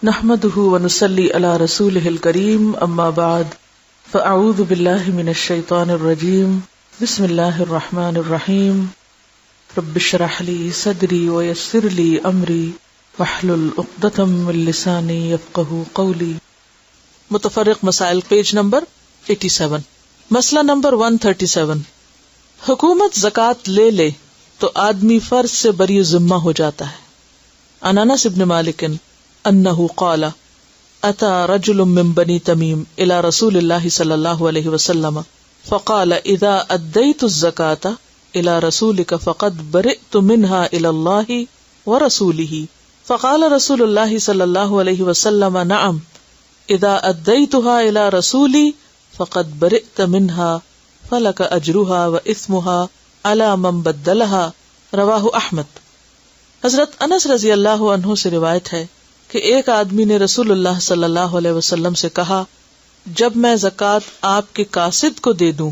نحمده ونصلي على رسوله الكريم اما بعد فاعوذ بالله من الشيطان الرجيم بسم الله الرحمن الرحيم رب اشرح لي صدري ويسر لي امري واحلل عقدة من لساني يفقهوا قولي. متفرق مسائل پیج نمبر 87. مسئلہ نمبر 137. حکومت زکوٰۃ لے لے تو آدمی فرض سے بری ذمہ ہو جاتا ہے. عن انس بن مالک انہ قال اتى رجل من بني تمیم الى رسول اللہ صلی اللہ علیہ وسلم فقال اذا ادیت الزکاة الى رسولك فقد برئت منها الى اللہ ورسولہ فقال رسول اللہ صلی اللہ علیہ وسلم نعم اذا ادیتها الى رسولی فقد برئت منها فلك اجرها واثمها على من بدلها. رواہ احمد. حضرت انس رضی اللہ عنہ سے روایت ہے کہ ایک آدمی نے رسول اللہ صلی اللہ علیہ وسلم سے کہا جب میں زکوٰۃ آپ کے قاصد کو دے دوں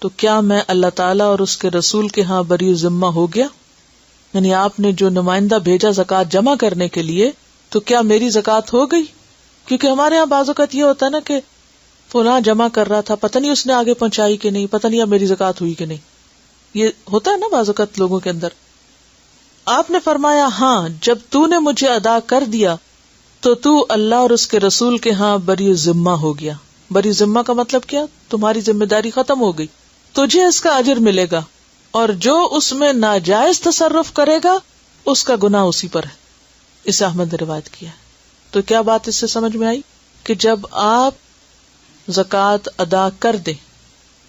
تو کیا میں اللہ تعالیٰ اور اس کے رسول کے ہاں بری ذمہ ہو گیا؟ یعنی آپ نے جو نمائندہ بھیجا زکوٰۃ جمع کرنے کے لیے تو کیا میری زکوٰۃ ہو گئی؟ کیونکہ ہمارے یہاں بعض اوقات یہ ہوتا ہے نا کہ فلاں جمع کر رہا تھا، پتہ نہیں اس نے آگے پہنچائی کہ نہیں، پتہ نہیں اب میری زکوٰۃ ہوئی کہ نہیں. یہ ہوتا ہے نا بعض اوقات لوگوں کے اندر. آپ نے فرمایا ہاں جب تو نے مجھے ادا کر دیا تو اللہ اور اس کے رسول کے ہاں بری ذمہ ہو گیا. بری ذمہ کا مطلب کیا؟ تمہاری ذمہ داری ختم ہو گئی، تجھے اس کا اجر ملے گا، اور جو اس میں ناجائز تصرف کرے گا اس کا گناہ اسی پر ہے. اسے احمد نے روایت کیا ہے. تو کیا بات اس سے سمجھ میں آئی کہ جب آپ زکوٰۃ ادا کر دیں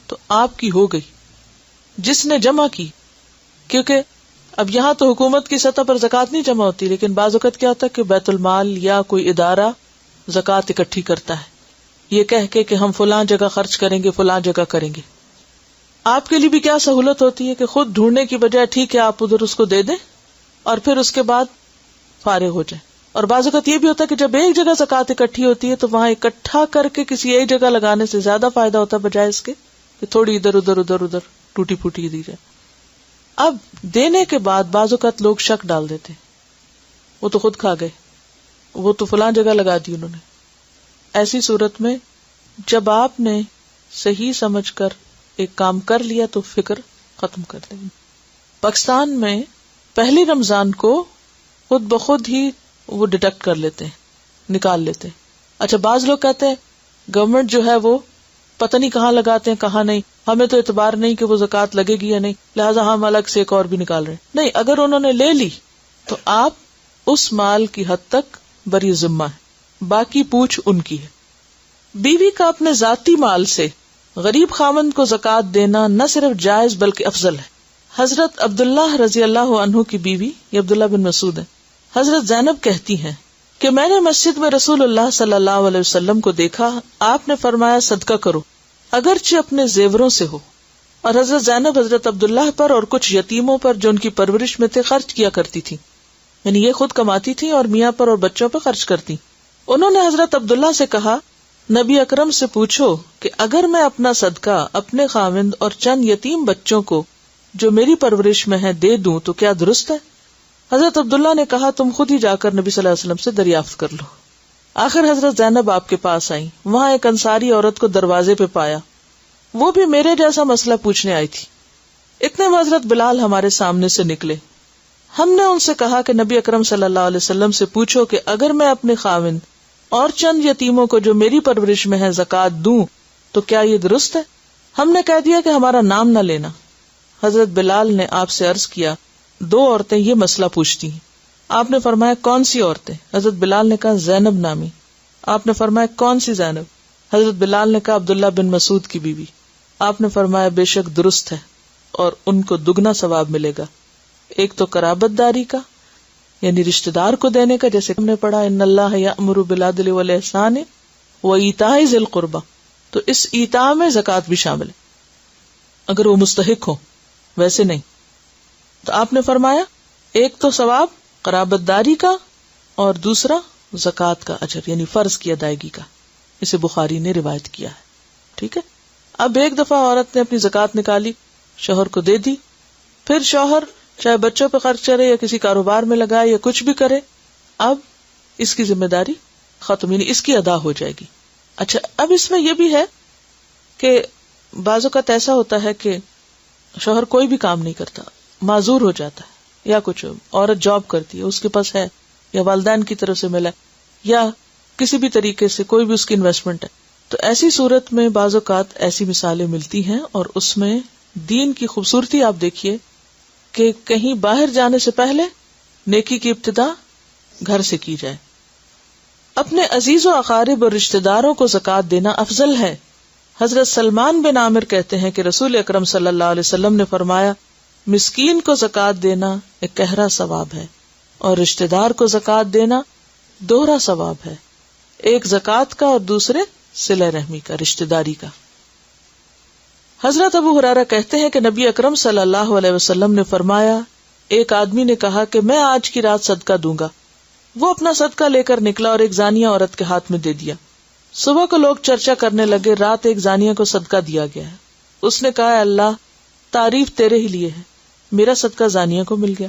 تو آپ کی ہو گئی، جس نے جمع کی. کیونکہ اب یہاں تو حکومت کی سطح پر زکوٰۃ نہیں جمع ہوتی، لیکن بعض اوقات کیا ہوتا ہے کہ بیت المال یا کوئی ادارہ زکوٰۃ اکٹھی کرتا ہے یہ کہہ کے کہ ہم فلاں جگہ خرچ کریں گے، فلاں جگہ کریں گے. آپ کے لیے بھی کیا سہولت ہوتی ہے کہ خود ڈھونڈنے کی بجائے ٹھیک ہے آپ ادھر اس کو دے دیں اور پھر اس کے بعد فارغ ہو جائیں. اور بعض اوقات یہ بھی ہوتا ہے کہ جب ایک جگہ زکوٰۃ اکٹھی ہوتی ہے تو وہاں اکٹھا کر کے کسی ایک جگہ لگانے سے زیادہ فائدہ ہوتا ہے بجائے اس کے کہ تھوڑی ادھر ادھر ٹوٹی پھوٹی دی جائے. اب دینے کے بعد بعض اوقات لوگ شک ڈال دیتے، وہ تو خود کھا گئے، وہ تو فلاں جگہ لگا دی انہوں نے. ایسی صورت میں جب آپ نے صحیح سمجھ کر ایک کام کر لیا تو فکر ختم کر دیں. پاکستان میں پہلی رمضان کو خود بخود ہی وہ ڈیڈکٹ کر لیتے ہیں، نکال لیتے ہیں. اچھا بعض لوگ کہتے ہیں گورنمنٹ جو ہے وہ پتہ نہیں کہاں لگاتے ہیں کہاں نہیں، ہمیں تو اعتبار نہیں کہ وہ زکوٰۃ لگے گی یا نہیں، لہٰذا ہم الگ سے ایک اور بھی نکال رہے ہیں. نہیں، اگر انہوں نے لے لی تو آپ اس مال کی حد تک بری ذمہ ہے، باقی پوچھ ان کی ہے. بیوی کا اپنے ذاتی مال سے غریب خاوند کو زکوٰۃ دینا نہ صرف جائز بلکہ افضل ہے. حضرت عبداللہ رضی اللہ عنہ کی بیوی، یہ عبداللہ بن مسعود ہے، حضرت زینب کہتی ہیں کہ میں نے مسجد میں رسول اللہ صلی اللہ علیہ وسلم کو دیکھا، آپ نے فرمایا صدقہ کرو اگرچہ اپنے زیوروں سے ہو. اور حضرت زینب حضرت عبداللہ پر اور کچھ یتیموں پر جو ان کی پرورش میں تھے خرچ کیا کرتی تھی، یعنی یہ خود کماتی تھی اور میاں پر اور بچوں پر خرچ کرتی. انہوں نے حضرت عبداللہ سے کہا نبی اکرم سے پوچھو کہ اگر میں اپنا صدقہ اپنے خاوند اور چند یتیم بچوں کو جو میری پرورش میں ہے دے دوں تو کیا درست ہے؟ حضرت عبداللہ نے کہا تم خود ہی جا کر نبی صلی اللہ علیہ وسلم سے دریافت کر لو. آخر حضرت زینب آپ کے پاس آئیں. وہاں ایک انصاری عورت کو دروازے پہ پایا، وہ بھی میرے جیسا مسئلہ پوچھنے آئی تھی. اتنے میں حضرت بلال ہمارے سامنے سے نکلے. ہم نے ان سے کہا کہ نبی اکرم صلی اللہ علیہ وسلم سے پوچھو کہ اگر میں اپنے خاوند اور چند یتیموں کو جو میری پرورش میں ہے زکوٰۃ دوں تو کیا یہ درست ہے؟ ہم نے کہہ دیا کہ ہمارا نام نہ لینا. حضرت بلال نے آپ سے عرض کیا 2 عورتیں یہ مسئلہ پوچھتی ہیں. آپ نے فرمایا کون سی عورتیں؟ حضرت بلال نے کہا زینب نامی. آپ نے فرمایا کون سی زینب؟ حضرت بلال نے کہا عبداللہ بن مسعود کی بیوی. آپ نے فرمایا بے شک درست ہے اور ان کو دگنا ثواب ملے گا. ایک تو قرابت داری کا یعنی رشتہ دار کو دینے کا، جیسے ہم نے پڑھا ان اللہ یأمر بالعدل والإحسان وإیتاء ذی القربى، تو اس ایتاء میں زکوٰۃ بھی شامل ہے اگر وہ مستحق ہو، ویسے نہیں. تو آپ نے فرمایا ایک تو ثواب قرابت داری کا اور دوسرا زکوٰۃ کا اجر یعنی فرض کی ادائیگی کا. اسے بخاری نے روایت کیا ہے. ٹھیک ہے. اب ایک دفعہ عورت نے اپنی زکوٰۃ نکالی، شوہر کو دے دی، پھر شوہر چاہے بچوں پہ خرچ کرے یا کسی کاروبار میں لگائے یا کچھ بھی کرے، اب اس کی ذمہ داری ختم، یعنی اس کی ادا ہو جائے گی. اچھا، اب اس میں یہ بھی ہے کہ بعض اوقات ایسا ہوتا ہے کہ شوہر کوئی بھی کام نہیں کرتا، معذور ہو جاتا ہے، یا کچھ عورت جاب کرتی ہے، اس کے پاس ہے، یا والدین کی طرف سے ملا، یا کسی بھی طریقے سے کوئی بھی اس کی انویسٹمنٹ ہے. تو ایسی صورت میں بعض اوقات ایسی مثالیں ملتی ہیں، اور اس میں دین کی خوبصورتی آپ دیکھیے کہ کہیں باہر جانے سے پہلے نیکی کی ابتدا گھر سے کی جائے. اپنے عزیز و اقارب اور رشتہ داروں کو زکوٰۃ دینا افضل ہے. حضرت سلمان بن عامر کہتے ہیں کہ رسول اکرم صلی اللہ علیہ وسلم نے فرمایا، مسکین کو زکوٰۃ دینا ایک گہرا ثواب ہے، اور رشتہ دار کو زکوٰۃ دینا دوہرا ثواب ہے، ایک زکوٰۃ کا اور دوسرے صلہ رحمی کا، رشتہ داری کا. حضرت ابو ہریرہ کہتے ہیں کہ نبی اکرم صلی اللہ علیہ وسلم نے فرمایا، ایک آدمی نے کہا کہ میں آج کی رات صدقہ دوں گا. وہ اپنا صدقہ لے کر نکلا اور ایک زانیہ عورت کے ہاتھ میں دے دیا. صبح کو لوگ چرچا کرنے لگے، رات ایک زانیہ کو صدقہ دیا گیا ہے. اس نے کہا، اللہ تعریف تیرے ہی لیے ہے، میرا صدقہ زانیہ کو مل گیا.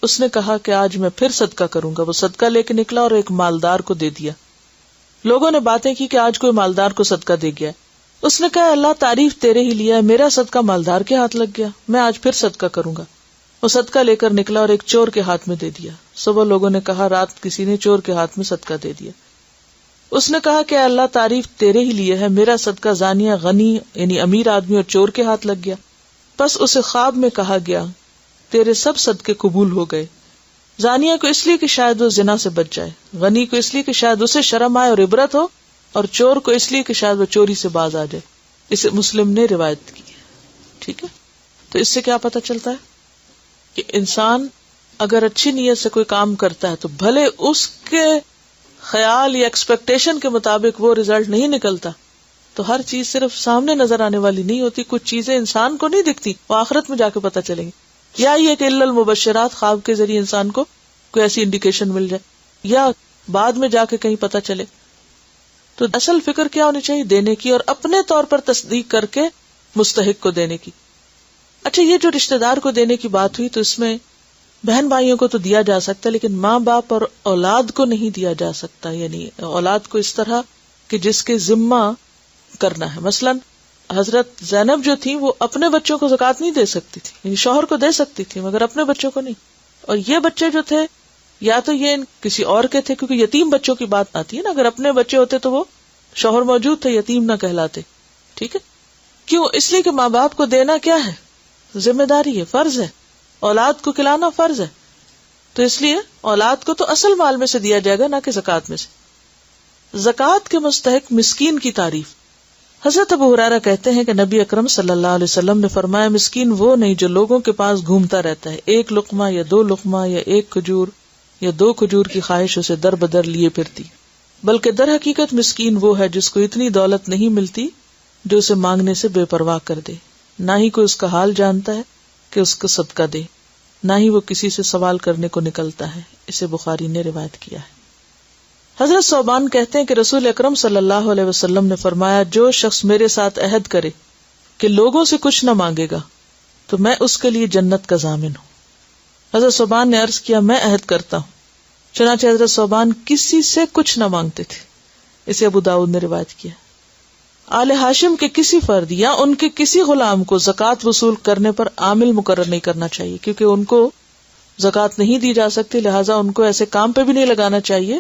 اس نے کہا کہ آج میں پھر صدقہ کروں گا. وہ صدقہ لے کے نکلا اور ایک مالدار کو دے دیا. لوگوں نے باتیں کی کہ آج کوئی مالدار کو صدقہ دے گیا. اس نے کہا، اللہ تعریف تیرے ہی لیے ہے، میرا صدقہ مالدار کے ہاتھ لگ گیا، میں آج پھر صدقہ کروں گا. وہ صدقہ لے کر نکلا اور ایک چور کے ہاتھ میں دے دیا. صبح لوگوں نے کہا، رات کسی نے چور کے ہاتھ میں صدقہ دے دیا. اس نے کہا کہ اللہ تعریف تیرے ہی لیے ہے، میرا صدقہ زانیہ غنی یعنی امیر آدمی اور چور کے ہاتھ لگ گیا. بس اسے خواب میں کہا گیا، تیرے سب صدقے قبول ہو گئے. زانیہ کو اس لیے کہ شاید وہ زنا سے بچ جائے، غنی کو اس لیے کہ شاید اسے شرم آئے اور عبرت ہو، اور چور کو اس لیے کہ شاید وہ چوری سے باز آ جائے. اسے مسلم نے روایت کی ہے. ٹھیک ہے، تو اس سے کیا پتہ چلتا ہے کہ انسان اگر اچھی نیت سے کوئی کام کرتا ہے تو بھلے اس کے خیال یا ایکسپیکٹیشن کے مطابق وہ رزلٹ نہیں نکلتا، تو ہر چیز صرف سامنے نظر آنے والی نہیں ہوتی. کچھ چیزیں انسان کو نہیں دکھتی، وہ آخرت میں جا کے پتہ چلیں گی. یا یہ کہ الا المبشرات، خواب کے ذریعے انسان کو کوئی ایسی انڈیکیشن مل جائے، یا بعد میں جا کے کہیں پتہ چلے. تو اصل فکر کیا ہونی چاہیے؟ دینے کی، اور اپنے طور پر تصدیق کر کے مستحق کو دینے کی. اچھا، یہ جو رشتہ دار کو دینے کی بات ہوئی، تو اس میں بہن بھائیوں کو تو دیا جا سکتا ہے، لیکن ماں باپ اور اولاد کو نہیں دیا جا سکتا. یعنی اولاد کو اس طرح کہ جس کے ذمہ کرنا ہے. مثلا حضرت زینب جو تھی، وہ اپنے بچوں کو زکوٰۃ نہیں دے سکتی تھی، یعنی شوہر کو دے سکتی تھی مگر اپنے بچوں کو نہیں. اور یہ بچے جو تھے، یا تو یہ کسی اور کے تھے، کیونکہ یتیم بچوں کی بات آتی ہے نا. اگر اپنے بچے ہوتے تو وہ شوہر موجود تھے، یتیم نہ کہلاتے. ٹھیک ہے، کیوں؟ اس لیے کہ ماں باپ کو دینا کیا ہے؟ ذمہ داری ہے، فرض ہے. اولاد کو کھلانا فرض ہے، تو اس لیے اولاد کو تو اصل مال میں سے دیا جائے گا، نہ کہ زکوٰۃ میں سے. زکوٰۃ کے مستحق مسکین کی تعریف. حضرت ابو ہریرہ کہتے ہیں کہ نبی اکرم صلی اللہ علیہ وسلم نے فرمایا، مسکین وہ نہیں جو لوگوں کے پاس گھومتا رہتا ہے، ایک لقمہ یا دو لقمہ یا ایک کھجور یا دو کھجور کی خواہش اسے در بدر لیے پھرتی، بلکہ در حقیقت مسکین وہ ہے جس کو اتنی دولت نہیں ملتی جو اسے مانگنے سے بے پرواہ کر دے، نہ ہی کوئی اس کا حال جانتا ہے کہ اس کو صدقہ دے، نہ ہی وہ کسی سے سوال کرنے کو نکلتا ہے. اسے بخاری نے روایت کیا ہے. حضرت ثوبان کہتے ہیں کہ رسول اکرم صلی اللہ علیہ وسلم نے فرمایا، جو شخص میرے ساتھ عہد کرے کہ لوگوں سے کچھ نہ مانگے گا تو میں اس کے لیے جنت کا ضامن ہوں. حضرت ثوبان نے عرض کیا، میں عہد کرتا ہوں. چنانچہ حضرت ثوبان کسی سے کچھ نہ مانگتے تھے. اسے ابو داؤد نے روایت کیا. آل ہاشم کے کسی فرد یا ان کے کسی غلام کو زکوٰۃ وصول کرنے پر عامل مقرر نہیں کرنا چاہیے، کیونکہ ان کو زکوٰۃ نہیں دی جا سکتی، لہٰذا ان کو ایسے کام پہ بھی نہیں لگانا چاہیے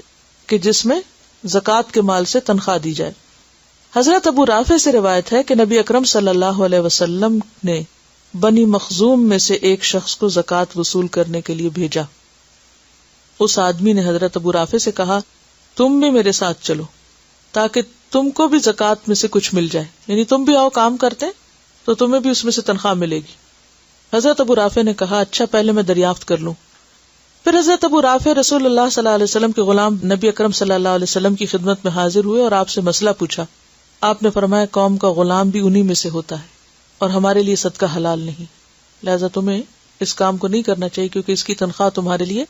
کہ جس میں زکوٰۃ کے مال سے تنخواہ دی جائے. حضرت ابو رافع سے روایت ہے کہ نبی اکرم صلی اللہ علیہ وسلم نے بنی مخزوم میں سے ایک شخص کو زکوٰۃ وصول کرنے کے لیے بھیجا. اس آدمی نے حضرت ابو رافع سے کہا، تم بھی میرے ساتھ چلو تاکہ تم کو بھی زکوٰۃ میں سے کچھ مل جائے، یعنی تم بھی آؤ کام کرتے تو تمہیں بھی اس میں سے تنخواہ ملے گی. حضرت ابو رافع نے کہا، اچھا پہلے میں دریافت کر لوں. پھر حضرت ابو رافع رسول اللہ صلی اللہ علیہ وسلم کے غلام نبی اکرم صلی اللہ علیہ وسلم کی خدمت میں حاضر ہوئے اور آپ سے مسئلہ پوچھا. آپ نے فرمایا، قوم کا غلام بھی انہی میں سے ہوتا ہے اور ہمارے لیے صدقہ حلال نہیں، لہذا تمہیں اس کام کو نہیں کرنا چاہیے کیونکہ اس کی تنخواہ تمہارے لیے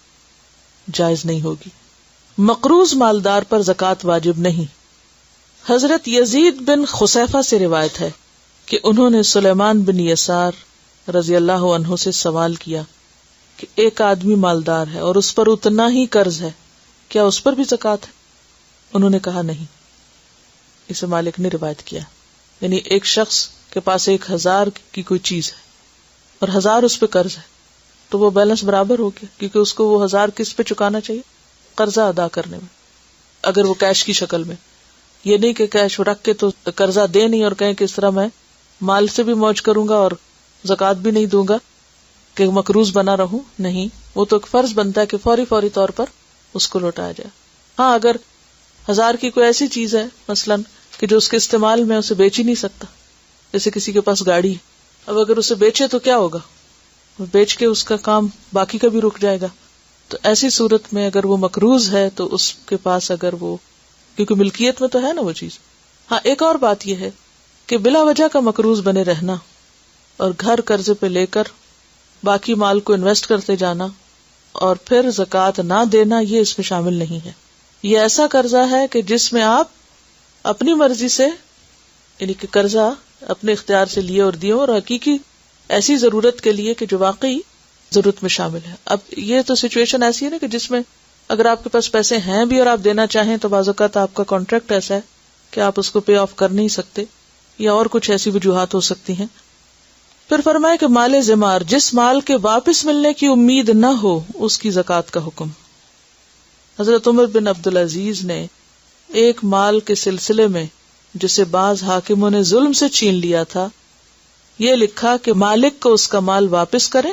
جائز نہیں ہوگی. مقروض مالدار پر زکوٰۃ واجب نہیں. حضرت یزید بن خصیفہ سے روایت ہے کہ انہوں نے سلیمان بن یسار رضی اللہ عنہ سے سوال کیا کہ ایک آدمی مالدار ہے اور اس پر اتنا ہی قرض ہے، کیا اس پر بھی زکوٰۃ ہے؟ انہوں نے کہا نہیں، اسے مالک نے روایت کیا، یعنی ایک شخص کے پاس 1000 کی کوئی چیز ہے اور 1000 اس پہ قرض ہے، تو وہ بیلنس برابر ہو گیا، کیونکہ اس کو وہ 1000 کس پہ چکانا چاہیے؟ قرضہ ادا کرنے میں، اگر وہ کیش کی شکل میں، یہ نہیں کہ کیش رکھ کے تو قرضہ دے نہیں اور کہیں کہ اس طرح میں مال سے بھی موج کروں گا اور زکوٰۃ بھی نہیں دوں گا کہ مقروض بنا رہوں، نہیں، وہ تو ایک فرض بنتا ہے کہ فوری طور پر اس کو لوٹایا جائے۔ ہاں اگر 1000 کی کوئی ایسی چیز ہے مثلاً کہ جو اس کے استعمال میں اسے بیچ ہی نہیں سکتا، جیسے کسی کے پاس گاڑی ہے، اب اگر اسے بیچے تو کیا ہوگا؟ بیچ کے اس کا کام باقی کا بھی رک جائے گا، تو ایسی صورت میں اگر وہ مقروض ہے تو اس کے پاس اگر وہ، کیونکہ ملکیت میں تو ہے نا وہ چیز۔ ہاں ایک اور بات یہ ہے کہ بلا وجہ کا مقروض بنے رہنا اور گھر قرضے پہ لے کر باقی مال کو انویسٹ کرتے جانا اور پھر زکوٰۃ نہ دینا، یہ اس میں شامل نہیں ہے۔ یہ ایسا قرضہ ہے کہ جس میں آپ اپنی مرضی سے، یعنی کہ قرضہ اپنے اختیار سے لیے اور دیے، اور حقیقی ایسی ضرورت کے لیے کہ جو واقعی ضرورت میں شامل ہے۔ اب یہ تو سچویشن ایسی ہے نا کہ جس میں اگر آپ کے پاس پیسے ہیں بھی اور آپ دینا چاہیں تو بعض اوقات آپ کا کانٹریکٹ ایسا ہے کہ آپ اس کو پے آف کر نہیں سکتے، یا اور کچھ ایسی وجوہات ہو سکتی ہیں۔ پھر فرمائے کہ مال زمار، جس مال کے واپس ملنے کی امید نہ ہو، اس کی زکوٰۃ کا حکم۔ حضرت عمر بن عبدالعزیز نے ایک مال کے سلسلے میں جسے بعض حاکموں نے ظلم سے چھین لیا تھا، یہ لکھا کہ مالک کو اس کا مال واپس کریں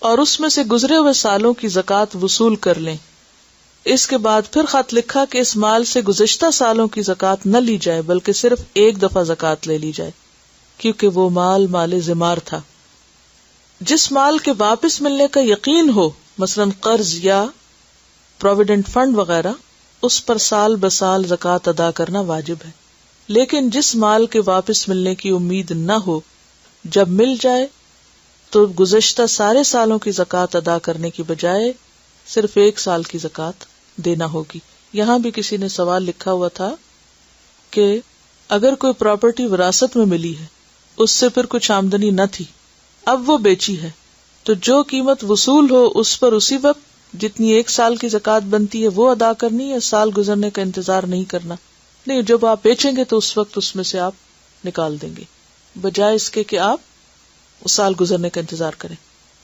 اور اس میں سے گزرے ہوئے سالوں کی زکوٰۃ وصول کر لیں۔ اس کے بعد پھر خط لکھا کہ اس مال سے گزشتہ سالوں کی زکوٰۃ نہ لی جائے بلکہ صرف ایک دفعہ زکوٰۃ لے لی جائے، کیونکہ وہ مال زمار تھا۔ جس مال کے واپس ملنے کا یقین ہو، مثلاً قرض یا پروویڈنٹ فنڈ وغیرہ، اس پر سال بسال زکوٰۃ ادا کرنا واجب ہے۔ لیکن جس مال کے واپس ملنے کی امید نہ ہو، جب مل جائے تو گزشتہ سارے سالوں کی زکوٰۃ ادا کرنے کی بجائے صرف 1 سال کی زکوٰۃ دینا ہوگی۔ یہاں بھی کسی نے سوال لکھا ہوا تھا کہ اگر کوئی پراپرٹی وراثت میں ملی ہے، اس سے پھر کچھ آمدنی نہ تھی، اب وہ بیچی ہے، تو جو قیمت وصول ہو اس پر اسی وقت جتنی 1 سال کی زکوٰۃ بنتی ہے وہ ادا کرنی، یا سال گزرنے کا انتظار نہیں کرنا؟ نہیں، جب آپ بیچیں گے تو اس وقت اس میں سے آپ نکال دیں گے، بجائے اس کے کہ آپ سال گزرنے کا انتظار کریں۔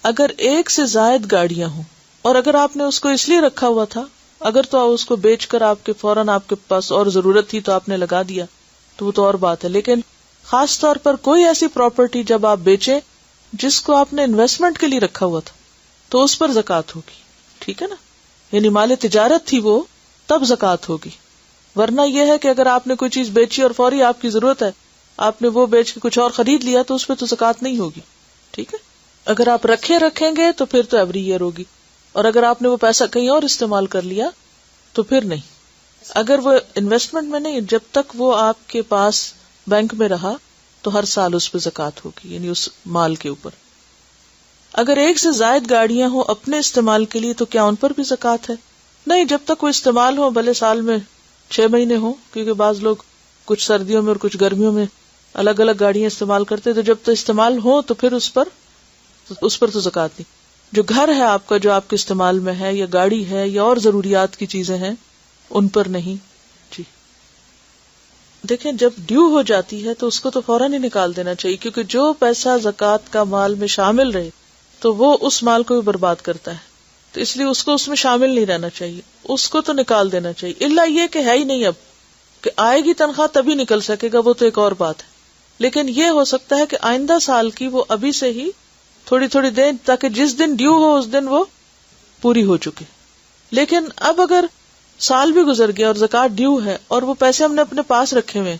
اگر 1 سے زائد گاڑیاں ہوں اور اگر آپ نے اس کو اس لیے رکھا ہوا تھا، اگر تو اس کو بیچ کر آپ کے فوراً آپ کے پاس اور ضرورت تھی تو آپ نے لگا دیا تو وہ تو اور بات ہے، لیکن خاص طور پر کوئی ایسی پراپرٹی جب آپ بیچیں جس کو آپ نے انویسٹمنٹ کے لیے رکھا ہوا تھا تو اس پر زکوٰۃ ہوگی، ٹھیک ہے نا؟ یعنی مال تجارت تھی وہ، تب زکوٰۃ ہوگی۔ ورنہ یہ ہے کہ اگر آپ نے کوئی چیز بیچی اور فوری آپ کی ضرورت ہے، آپ نے وہ بیچ کے کچھ اور خرید لیا تو اس پہ تو زکوٰۃ نہیں ہوگی، ٹھیک ہے؟ اگر آپ رکھیں گے تو پھر تو ایوری ایئر ہوگی، اور اگر آپ نے وہ پیسہ کہیں اور استعمال کر لیا تو پھر نہیں۔ اگر وہ انویسٹمنٹ میں نہیں، جب تک وہ آپ کے پاس بینک میں رہا تو ہر سال اس پہ زکوٰۃ ہوگی، یعنی اس مال کے اوپر۔ اگر 1 سے زائد گاڑیاں ہوں اپنے استعمال کے لیے تو کیا ان پر بھی زکوٰۃ ہے؟ نہیں، جب تک وہ استعمال ہو، بھلے سال میں 6 مہینے ہوں، کیونکہ بعض لوگ کچھ سردیوں میں اور کچھ گرمیوں میں الگ الگ گاڑیاں استعمال کرتے، تو جب تک استعمال ہو تو پھر اس پر تو زکوٰۃ نہیں۔ جو گھر ہے آپ کا، جو آپ کے استعمال میں ہے، یا گاڑی ہے، یا اور ضروریات کی چیزیں ہیں، ان پر نہیں۔ جی دیکھیں، جب ڈیو ہو جاتی ہے تو اس کو تو فوراً ہی نکال دینا چاہیے، کیونکہ جو پیسہ زکوٰۃ کا مال میں شامل رہے تو وہ اس مال کو بھی برباد کرتا ہے، تو اس لیے اس کو اس میں شامل نہیں رہنا چاہیے، اس کو تو نکال دینا چاہیے۔ الا یہ کہ ہے ہی نہیں اب، کہ آئے گی تنخواہ تبھی نکل سکے گا، وہ تو ایک اور بات ہے، لیکن یہ ہو سکتا ہے کہ آئندہ سال کی وہ ابھی سے ہی تھوڑی تھوڑی دیں، تاکہ جس دن ڈیو ہو اس دن وہ پوری ہو چکے۔ لیکن اب اگر سال بھی گزر گیا اور زکوٰۃ ڈیو ہے اور وہ پیسے ہم نے اپنے پاس رکھے ہوئے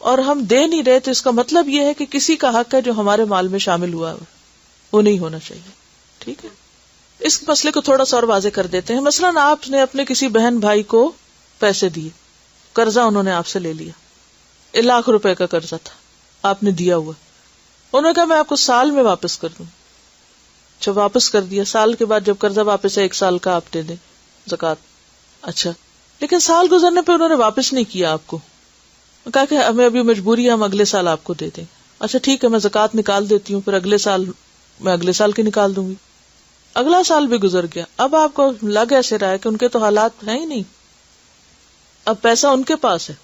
اور ہم دے نہیں رہے، تو اس کا مطلب یہ ہے کہ کسی کا حق ہے جو ہمارے مال میں شامل ہوا ہے، وہ نہیں ہونا چاہیے، ٹھیک ہے؟ اس مسئلے کو تھوڑا سا اور واضح کر دیتے ہیں۔ مثلاً آپ نے اپنے کسی بہن بھائی کو پیسے دیے، قرضہ انہوں نے آپ سے لے لیا، 1 لاکھ روپے کا قرضہ تھا، آپ نے دیا ہوا، انہوں نے کہا میں آپ کو سال میں واپس کر دوں۔ جب واپس کر دیا، سال کے بعد جب قرضہ واپس ہے 1 سال کا آپ دے دیں زکوٰۃ، اچھا، لیکن سال گزرنے پہ انہوں نے واپس نہیں کیا آپ کو، کہا کہ ہمیں ابھی مجبوری ہے، ہم اگلے سال آپ کو دے دیں۔ اچھا ٹھیک ہے، میں زکوٰۃ نکال دیتی ہوں، پھر اگلے سال میں اگلے سال کی نکال دوں گی۔ اگلا سال بھی گزر گیا، اب آپ کو لگ ایسے رہا ہے کہ ان کے تو حالات ہیں ہی نہیں، اب پیسہ ان کے پاس ہے،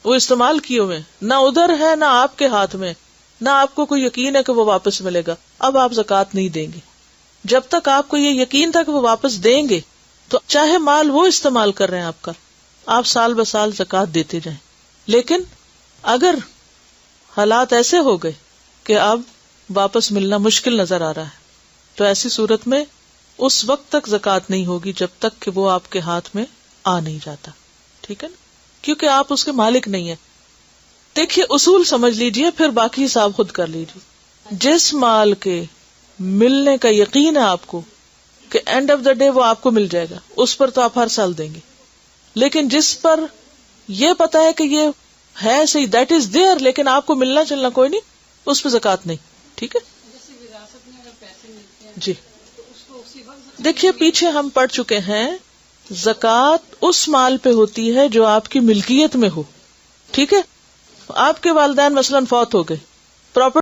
وہ استعمال کیے ہوئے، نہ ادھر ہے نہ آپ کے ہاتھ میں، نہ آپ کو کوئی یقین ہے کہ وہ واپس ملے گا، اب آپ زکوٰۃ نہیں دیں گے۔ جب تک آپ کو یہ یقین تھا کہ وہ واپس دیں گے تو چاہے مال وہ استعمال کر رہے ہیں آپ کا، آپ سال بہ سال زکوٰۃ دیتے جائیں۔ لیکن اگر حالات ایسے ہو گئے کہ اب واپس ملنا مشکل نظر آ رہا ہے تو ایسی صورت میں اس وقت تک زکوٰۃ نہیں ہوگی جب تک کہ وہ آپ کے ہاتھ میں آ نہیں جاتا، ٹھیک ہے نا، کیونکہ آپ اس کے مالک نہیں ہیں۔ دیکھیے اصول سمجھ لیجئے، پھر باقی حساب خود کر لیجئے۔ جس مال کے ملنے کا یقین ہے آپ کو کہ اینڈ آف دا ڈے وہ آپ کو مل جائے گا، اس پر تو آپ ہر سال دیں گے، لیکن جس پر یہ پتا ہے کہ یہ ہے صحیح، دیٹ از دیئر، لیکن آپ کو ملنا چلنا کوئی نہیں، اس پہ زکوٰۃ نہیں، ٹھیک ہے جی۔ دیکھیے پیچھے ہم پڑھ چکے ہیں زکوٰۃ اس مال پہ ہوتی ہے جو آپ کی ملکیت میں ہو، ٹھیک ہے۔ آپ کے والدین مثلاً فوت ہو گئے، پراپرٹی